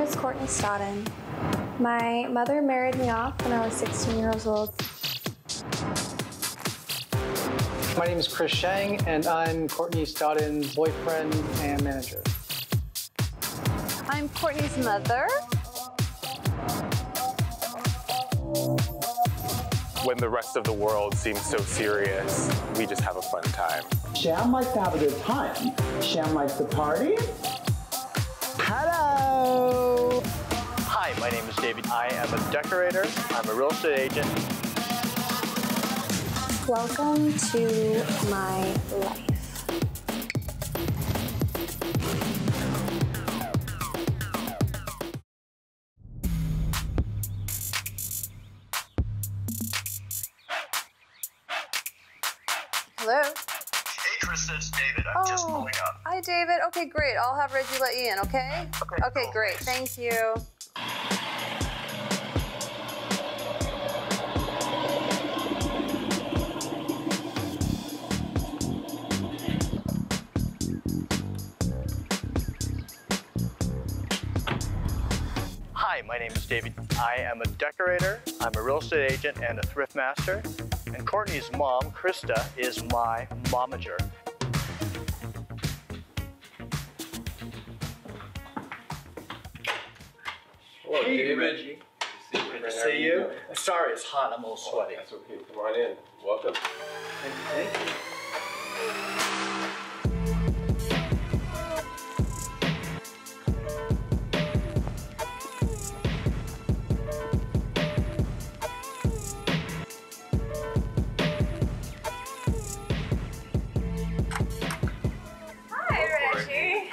is Courtney Stodden. My mother married me off when I was 16 years old. My name is Chris Shang, and I'm Courtney Stodden's boyfriend and manager. I'm Courtney's mother. When the rest of the world seems so serious, we just have a fun time. Sham likes to have a good time. Sham likes to party. Hello! Hi, my name is David. I am a decorator. I'm a real estate agent. Welcome to my life. Hello? Hey, Krista, it's David. I'm just pulling up. Hi, David. Okay, great. I'll have Reggie let you in, okay? Okay, cool. great. Thank you. Hi, my name is David. I am a decorator. I'm a real estate agent and a thrift master. And Courtney's mom, Krista, is my momager. Hello, Hey, David. Reggie. Good to see you. I'm sorry, it's hot. I'm a little sweaty. That's okay. Come on in. Welcome. Thank you. Hi, Reggie.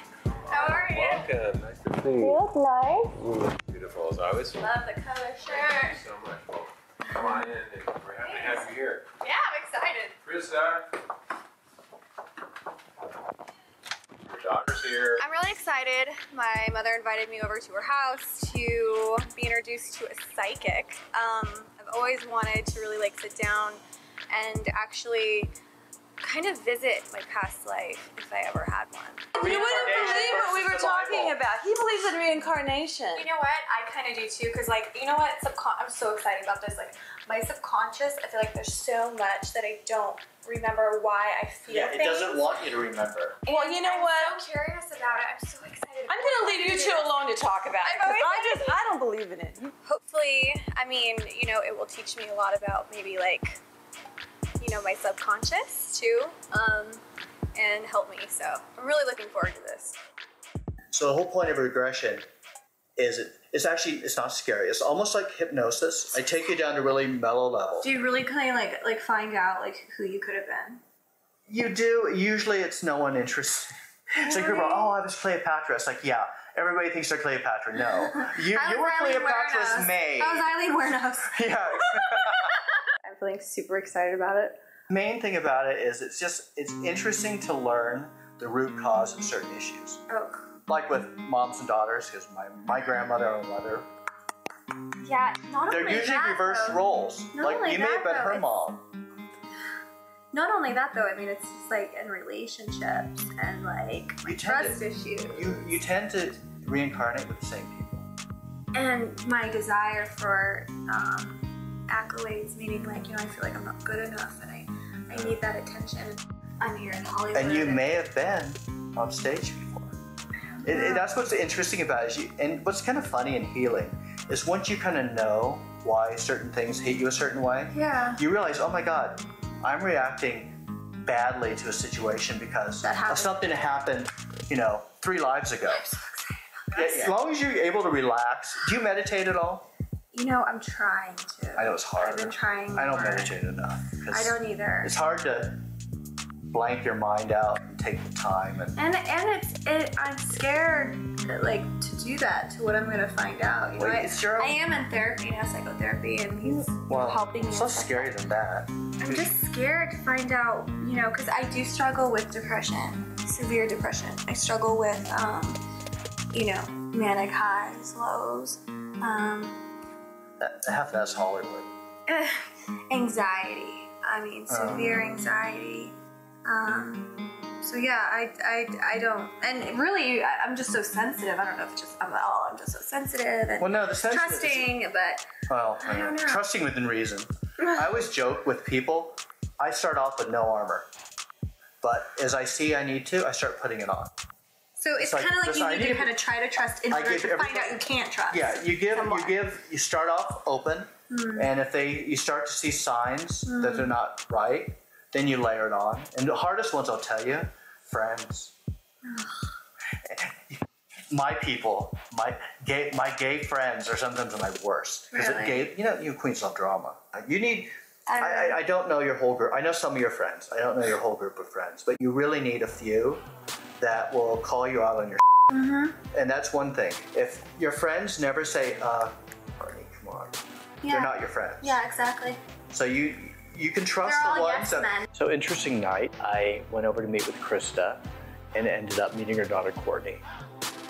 How are you? Welcome. Nice to see You you. look nice. Ooh, beautiful as always. Love the color Thank shirt. you so much. Well, come on in, and we're happy to have you here. Yeah, I'm excited. Krista. Your daughter's here. I'm really excited. My mother invited me over to her house to be introduced to a psychic. I've always wanted to really like sit down and actually kind of visit my past life if I ever had one. You wouldn't believe what we were talking about. He believes in reincarnation. You know what? I kind of do too, because like, you know what? I'm so excited about this. Like, my subconscious, I feel like there's so much that I don't remember why I feel Yeah, things. it doesn't want you to remember. Well, you know what? I'm so curious about it. I'm so excited. I'm going to leave you two alone to talk about it, because I don't believe in it. Hopefully, I mean, you know, it will teach me a lot about maybe like, you know, my subconscious too, and help me. So I'm really looking forward to this. So the whole point of regression is it's not scary. It's almost like hypnosis. I take you down to really mellow level. Do you really kind of like find out like who you could have been? You do. Usually it's no one interested. It's like people are, oh, I was Cleopatra. It's like, yeah, everybody thinks they're Cleopatra. No. You were Cleopatra's maid. I was Eileen Wernos. Yeah. I'm feeling super excited about it. Main thing about it is it's interesting to learn the root cause of certain issues. Oh. Like with moms and daughters, because my grandmother and mother, Yeah, not they're only usually that, reversed though. roles. Not Like only you may have been that, though, her mom. Not only that though, I mean it's just like in relationships and like trust issues. You tend to reincarnate with the same people. And my desire for accolades, meaning like, you know, I feel like I'm not good enough and I need that attention. I'm here in Hollywood. And you may have been on stage before. That's what's interesting about it. And what's kind of funny and healing is once you kind of know why certain things hit you a certain way, yeah, you realize, oh my God, I'm reacting badly to a situation because of something that happened, you know, 3 lives ago. I'm so excited about this. As long as you're able to relax. Do you meditate at all? You know, I'm trying to. I know it's hard. I've been trying. I don't more. meditate enough. I don't either. It's hard to blank your mind out and take the time. And I'm scared like to do that to what I'm gonna find out. You know, I am in therapy now, psychotherapy, and he's helping me. It's less scary than that. I'm just scared to find out, you know, because I do struggle with depression, severe depression. I struggle with, you know, manic highs, lows. Half that's Hollywood. Anxiety. I mean, severe anxiety. So yeah, I don't, and really, I'm just so sensitive. I don't know if it's just I'm just so sensitive and trusting, but I don't know. Trusting within reason. I always joke with people. I start off with no armor, but as I see I need to, I start putting it on. So it's kind of like you need to kind of try to trust in order to find out you can't trust. Yeah, you start off open, and if you start to see signs that they're not right, then you layer it on. And the hardest ones, I'll tell you, friends. My people, my gay friends are sometimes my worst. Really? You queens love drama. You need. I don't know your whole group. I know some of your friends. I don't know your whole group of friends, but you really need a few that will call you out on your. And that's one thing. If your friends never say, "Courtney, come on," they're not your friends. Yeah, exactly. So you can trust They're the all ones yes men. So interesting night. I went over to meet with Krista and ended up meeting her daughter Courtney,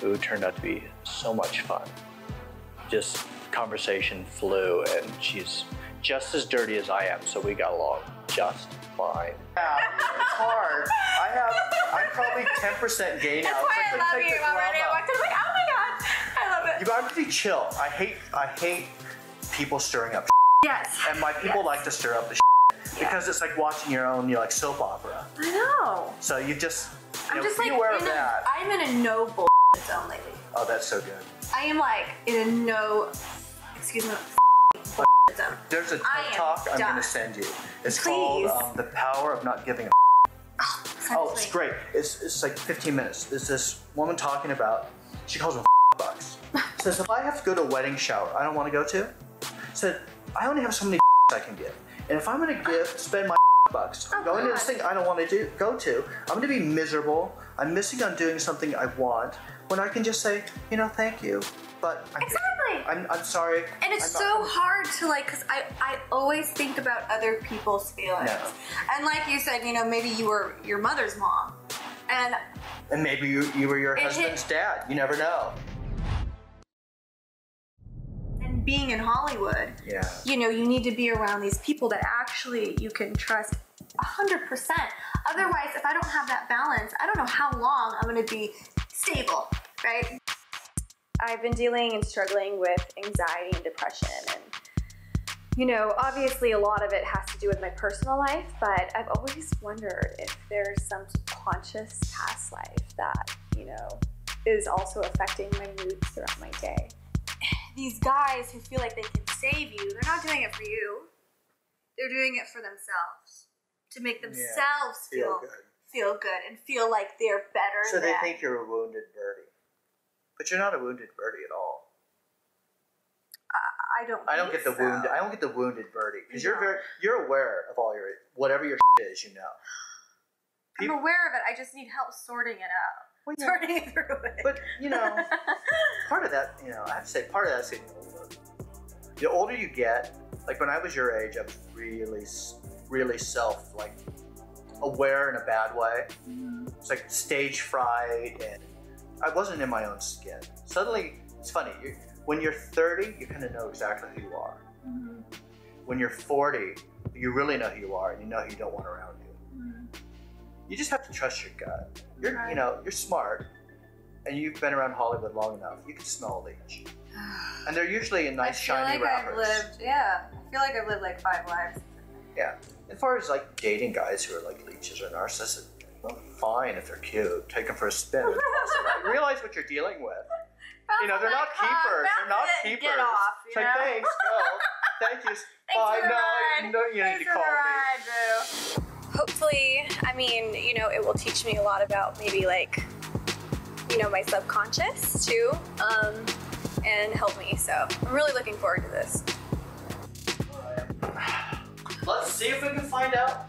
who turned out to be so much fun. Just conversation flew, and she's just as dirty as I am, so we got along just fine. Yeah, it's hard. I'm probably 10% gay now. That's why I love you already. I walked in like, oh my god, I love it. You gotta be chill. I hate people stirring up. Yes. And my people like to stir up the because it's like watching your own, soap opera. I know. So you just, I'm just be aware of that. I'm in a no bull zone lately. Oh, that's so good. I am like in a no, excuse me, zone. There's a TED Talk I'm going to send you. It's called The Power of Not Giving a Oh, it's great. It's like 15 minutes. There's this woman talking about, she calls them bucks. Says, if I have to go to a wedding shower I don't want to go to, said, I only have so many I can give. And if I'm going to spend my bucks going to this thing I don't want to go to, I'm going to be miserable. I'm missing on doing something I want when I can just say, thank you. But I'm sorry. And it's so hard to because I always think about other people's feelings. No. And like you said, maybe you were your mother's mom. And maybe you were your husband's dad. You never know. And being in Hollywood, you need to be around these people that actually you can trust 100%. Otherwise, if I don't have that balance, I don't know how long I'm going to be stable, right? I've been dealing and struggling with anxiety and depression, and obviously a lot of it has to do with my personal life, but I've always wondered if there's some subconscious past life that, is also affecting my moods throughout my day. These guys who feel like they can save you, they're not doing it for you. They're doing it for themselves. To make themselves feel good and feel like they're better So they think you're a wounded birdie. But you're not a wounded birdie at all. I don't get the wounded. I don't get the wounded birdie because you're aware of all your whatever your is. I'm aware of it. I just need help sorting it out. Well, sorting through it. But part of that, I have to say, part of that's getting older. The older you get, like when I was your age, I was really aware in a bad way. It's like stage fright, and I wasn't in my own skin. Suddenly, it's funny. When you're 30, you kind of know exactly who you are. When you're 40, you really know who you are, and you know who you don't want around you. You just have to trust your gut. You're smart, and you've been around Hollywood long enough. You can smell a leech, and they're usually in nice shiny wrappers. I feel like I've lived like 5 lives. Yeah. As far as dating guys who are like leeches or narcissists, well, fine if they're cute. Take them for a spin. I realize what you're dealing with. They're not keepers. They're not keepers. Get off, it's like, thanks, go. Thank you. Bye. No, you need to call me. Boo. Hopefully, it will teach me a lot about maybe my subconscious too, and help me. So I'm really looking forward to this. Let's see if we can find out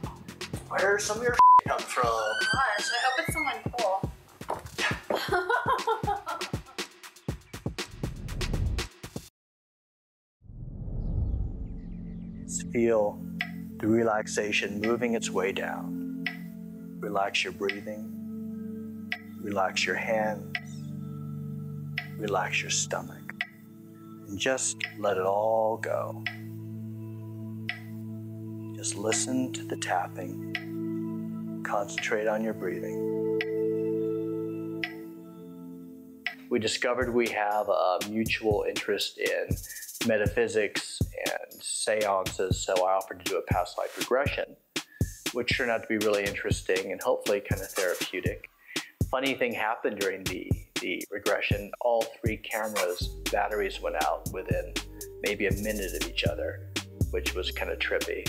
where some of your comes from. Gosh, I hope it's someone cool. Feel the relaxation moving its way down. Relax your breathing. Relax your hands. Relax your stomach. And just let it all go. Just listen to the tapping Concentrate on your breathing. We discovered we have a mutual interest in metaphysics and seances, so I offered to do a past life regression, which turned out to be really interesting and hopefully kind of therapeutic. Funny thing happened during the regression. All 3 cameras' batteries went out within maybe a minute of each other, which was kind of trippy.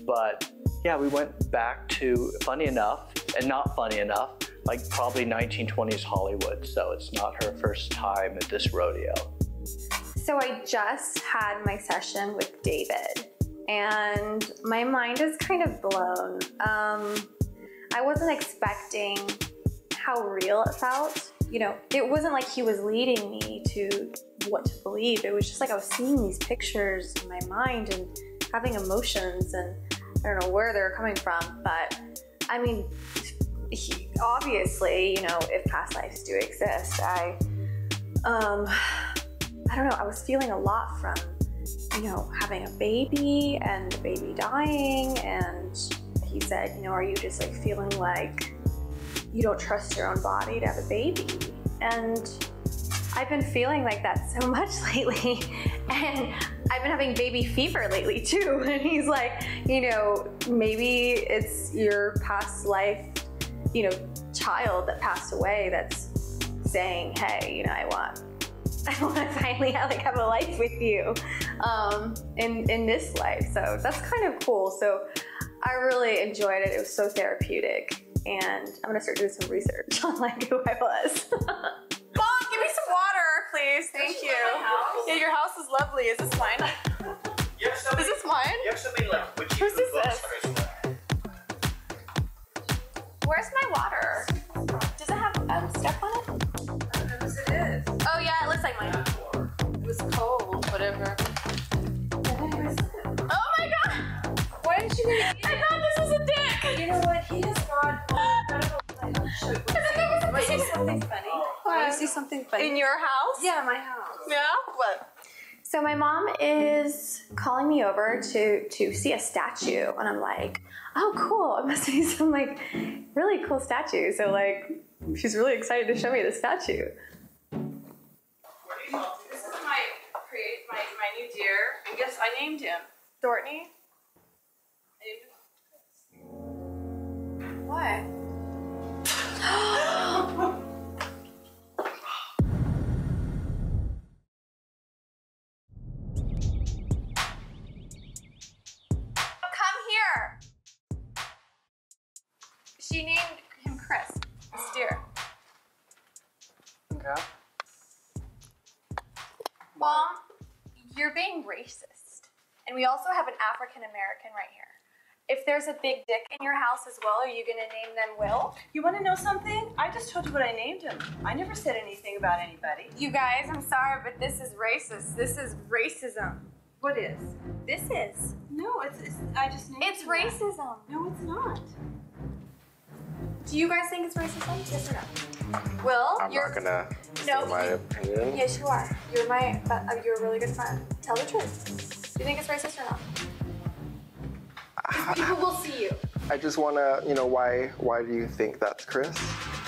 But yeah, we went back to funny enough and not funny enough, like probably 1920s Hollywood, so it's not her first time at this rodeo. So I just had my session with David, and my mind is kind of blown. I wasn't expecting how real it felt. You know, it wasn't like he was leading me to what to believe. It was just like I was seeing these pictures in my mind and having emotions, and I don't know where they're coming from, but I mean, obviously, you know, if past lives do exist, I don't know, I was feeling a lot from, you know, having a baby and the baby dying, and he said, you know, are you just like feeling like you don't trust your own body to have a baby? And I've been feeling like that so much lately, and I've been having baby fever lately too. And he's like, you know, maybe it's your past life, you know, child that passed away that's saying, hey, you know, I want to finally like have a life with you in this life. So that's kind of cool. So I really enjoyed it. It was so therapeutic, and I'm gonna start doing some research on like who I was. Mom, give me some water, please. Thank you. Yeah, your house is lovely. Is this mine? Is this mine? You have something like Whose is this? Where's my water? Does it have stuff on it? Yes, it is. Oh yeah, it looks like mine. It was cold. Whatever. Oh my god! Why didn't you get it? I thought this was a dick! You know what? He has got incredible. Want to see something funny? Want to see something funny? In your house? Yeah, my house. Yeah? What? So my mom is calling me over to see a statue, and I'm like, oh cool, it must be some like really cool statue. So like, she's really excited to show me the statue. This is my new deer. I guess I named him. Courtney. What? Come here. She named him Chris. This deer. Okay. Mom, you're being racist. And we also have an African American right here. If there's a big dick in your house as well, are you gonna name them Will? You want to know something? I just told you what I named him. I never said anything about anybody. You guys, I'm sorry, but this is racist. This is racism. What is? This is. No, it's I just named It's him racism. that. No, it's not. Do you guys think it's racism? Yes or no? Will, I'm not gonna say my opinion. Yes, you are. You're you're a really good friend. Tell the truth. Do you think it's racist or not? People will see you. I just wanna, you know, why do you think that's Chris?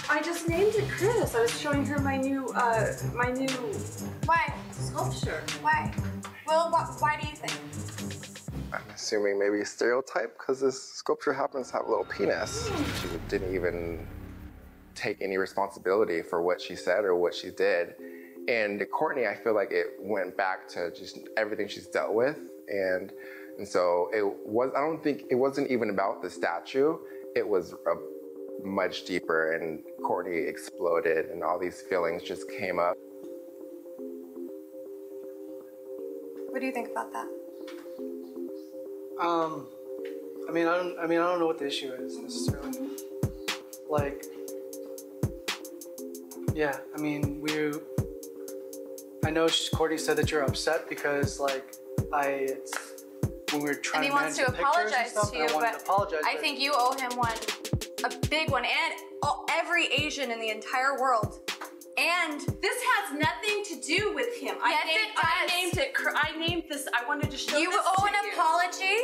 I just named it Chris. I was showing her my new Why? sculpture. Why? Will, why do you think? I'm assuming maybe a stereotype because this sculpture happens to have a little penis. She didn't even take any responsibility for what she said or what she did. And Courtney, I feel like it went back to just everything she's dealt with. And so I don't think it wasn't even about the statue. It was much deeper, and Courtney exploded and all these feelings just came up. What do you think about that? I don't know what the issue is necessarily. Like, yeah, I mean, I know Courtney said that you're upset because like when we were trying And he to wants manage to the pictures apologize and stuff, to you, I wanted but to apologize, I think you owe him one, a big one, and every Asian in the entire world. And This has nothing to do with him. Yes, it does. I named this. I wanted to show you this owe to an you. apology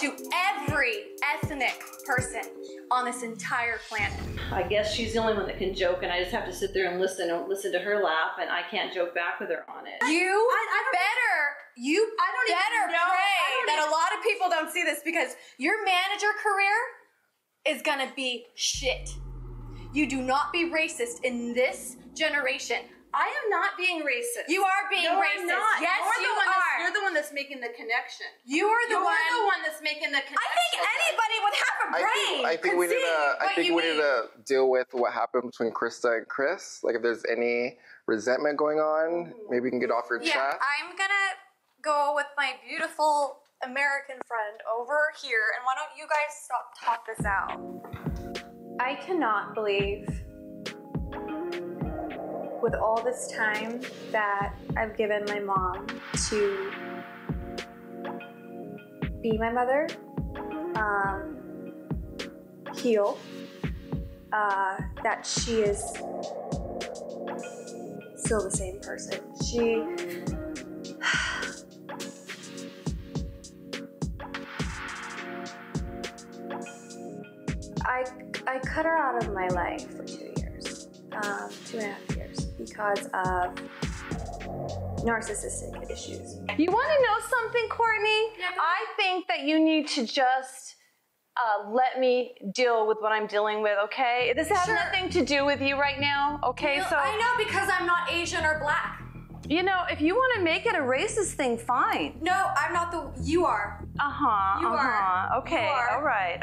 to every ethnic person on this entire planet. I guess she's the only one that can joke, and I just have to sit there and listen to her laugh, and I can't joke back with her on it. You better pray that a lot of people don't see this, because your manager career is gonna be shit. You do not be racist in this generation. I am not being racist. You are being racist. I'm not. Yes, you are. You're the one that's making the connection. You're the one that's making the connection. I think anybody would have a brain. I think we need to deal with what happened between Krista and Chris. Like, if there's any resentment going on, maybe we can get off your chest. I'm gonna go with my beautiful American friend over here, and why don't you guys talk this out? I cannot believe, with all this time that I've given my mom to be my mother, heal, that she is still the same person. I cut her out of my life for 2 years, 2.5 years, because of narcissistic issues. You want to know something, Courtney? Yeah, I think that you need to just let me deal with what I'm dealing with, okay? This has nothing to do with you right now, okay? So I know, because I'm not Asian or black. You know, if you want to make it a racist thing, fine. No, I'm not you are. You are. Okay, you are. all right.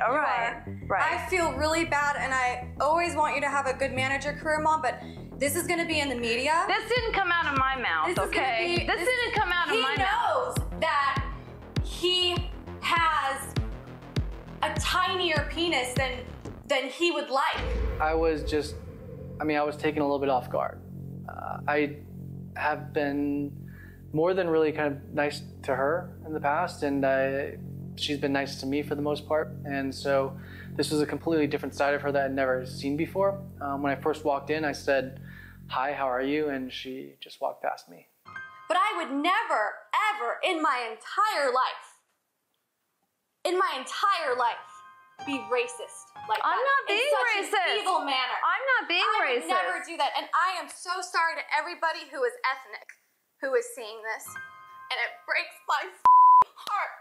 Right. I feel really bad, and I always want you to have a good manager career, Mom, but this is gonna be in the media. This didn't come out of my mouth, this didn't come out of my mouth. He knows that he has a tinier penis than he would like. I was taken a little bit off guard. I have been more than really kind of nice to her in the past, and she's been nice to me for the most part. And so this was a completely different side of her that I'd never seen before. When I first walked in, I said, "Hi, how are you?" And she just walked past me. But I would never, ever in my entire life, be racist like that. I'm not being in such racist. An evil manner. I'm not being racist. I would never do that, and I am so sorry to everybody who is ethnic who is seeing this, and it breaks my heart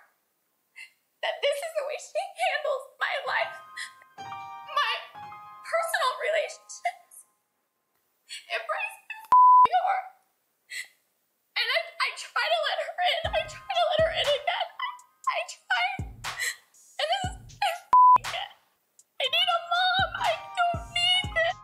that this is the way she handles my life, my personal relationships. It breaks my heart, and I try to let her in. I try to let her in again. I try. And this is I need a mom. I don't need this.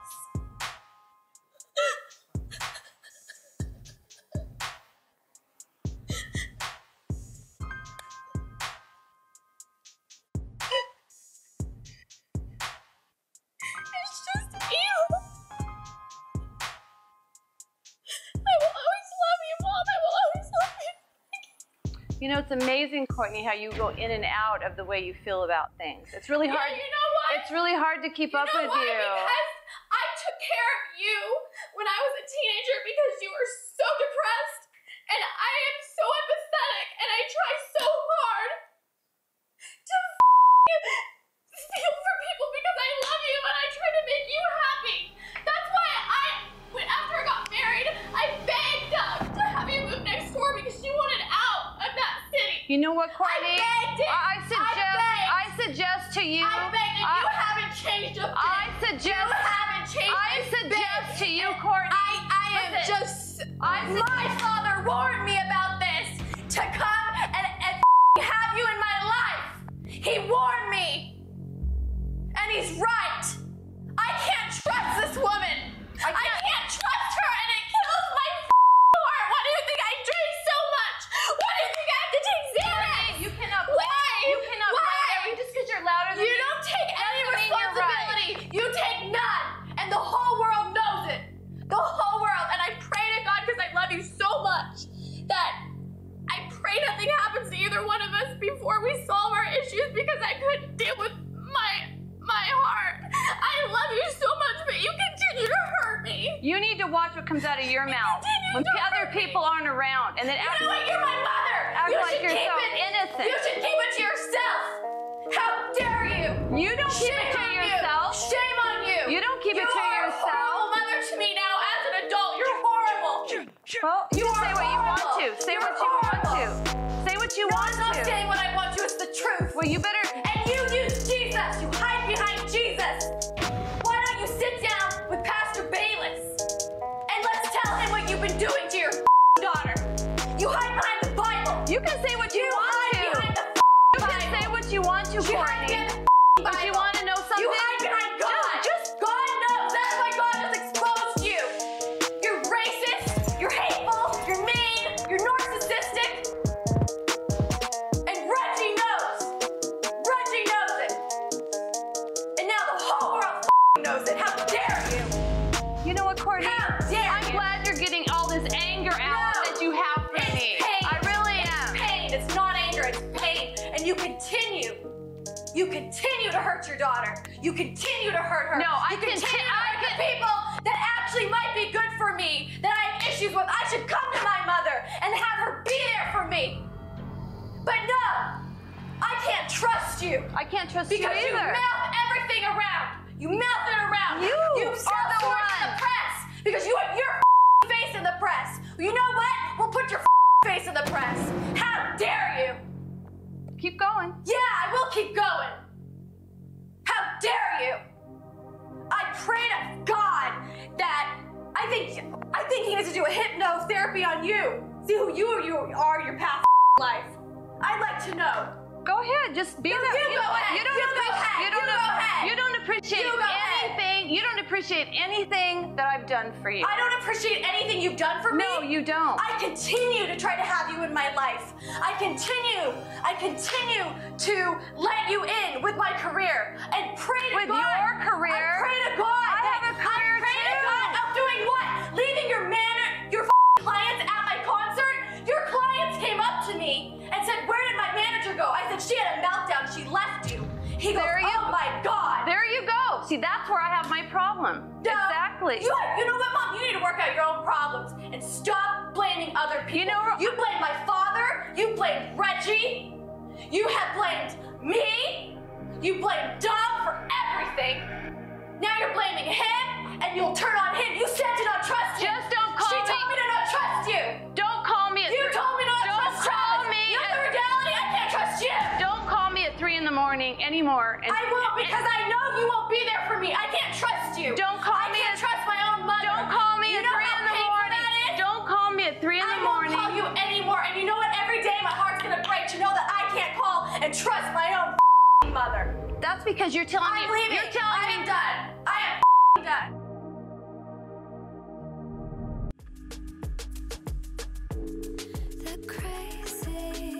It's just you. I will always love you, Mom. I will always love you. You know, it's amazing, Courtney, how you go in and out of the way you feel about things. It's really hard. Yeah, you know what? It's really hard to keep up with you. Because I took care of you when I was a teenager because you were so depressed, and I am so empathetic, and I try so hard to feel for people because I love you and I try to make you happy. That's why after I got married, I begged Doug to have you move next door because you wanted out of that city. You know what, Courtney? I begged it. I suggest to you. I begged, and you haven't changed a bit. You haven't changed. I suggest to you, Courtney. My father warned me about this to come and have you in my life. He warned me, and he's right. I can't trust this woman. I can't trust her, and it kills my heart. Why do you think I drink so much? Why do you think I have to take Xanax? You cannot blame. You cannot blame just because you're louder than me. You don't take any responsibility. You take none, and the whole world knows it. The whole world. And I pray to God, because I love you so much, that I pray nothing happens to either one of us before we solve our issues, because I couldn't deal with my heart. I love you so much, but you continue to hurt me. You need to watch what comes out of your mouth when other people aren't around, and then you know what? You're my mother. Act like you're so innocent. You should keep it to yourself. keep it to yourself. Shame on you. You don't keep it to yourself. You're a horrible mother to me now as an adult. You're horrible. Well, you can say what you want to. Say what you want to. Say what you want to. I'm not saying what I want to. It's the truth. Well, you better. And you use Jesus. You hide behind Jesus. Why don't you sit down with Pastor Bayless and let's tell him what you've been doing to your daughter. You hide behind the Bible. You can say what you want to. You hide behind the You can say what you want to, Courtney. But you want to know something? You hide behind God. God knows. That's why God has exposed you. You're racist. You're hateful. You're mean. You're narcissistic. And Reggie knows. Reggie knows it. And now the whole world knows it. How dare you? You know what, Courtney? How dare I'm glad you're getting all this anger out that you have for me. Pain. I really am. It's pain. It's not anger. It's pain. And you continue to hurt your daughter. You continue to hurt her. No, you continue to hurt the people that actually might be good for me, that I have issues with. I should come to my mother and have her be there for me. But no, I can't trust you. I can't trust you either. Because you mouth everything around. You mouth it around. You are the one. In the press because you have your face in the press. You know what? We'll put your face in the press. How dare you? Keep going. Yeah, I will keep going. How dare you? I pray to God that I think he needs to do a hypnotherapy on you. See who you are, your past life. I'd like to know. Go ahead, just be there. You go ahead. You don't appreciate anything. You don't appreciate anything that I've done for you. I don't appreciate anything you've done for me. No, you don't. I continue to try to have you in my life. I continue to let you in with my career and pray to God. With your career? I pray to God. I have a career I pray to God of doing what? Leaving your clients at my concert? Your clients came up to me and said, "Where did my manager go?" I said, "She had a meltdown. She left you." He goes, "Oh my God." There you go. See, that's where I have my problem. No, exactly. You know what, Mom? You need to work out your own problems and stop blaming other people. You blame my father. You blame Reggie. You have blamed me. You blame Doug for everything. Now you're blaming him, and you'll turn on him. You said to not trust him. Just don't call me. She told me to not trust you. Don't call me. You told me not to trust call me. You know the reality? I can't trust you. Don't call me at 3 in the morning anymore. I won't because I know you won't be there for me. I can't trust you. Don't call me. I can't trust my own mother. Don't call me at 3 in the morning. Don't call me at 3 in the morning. I won't call you anymore. And you know what? Every day my heart's gonna break to know that I can't call and trust my own mother. That's because you're telling me. I'm leaving. You're telling me. I am done. I am done. The crazy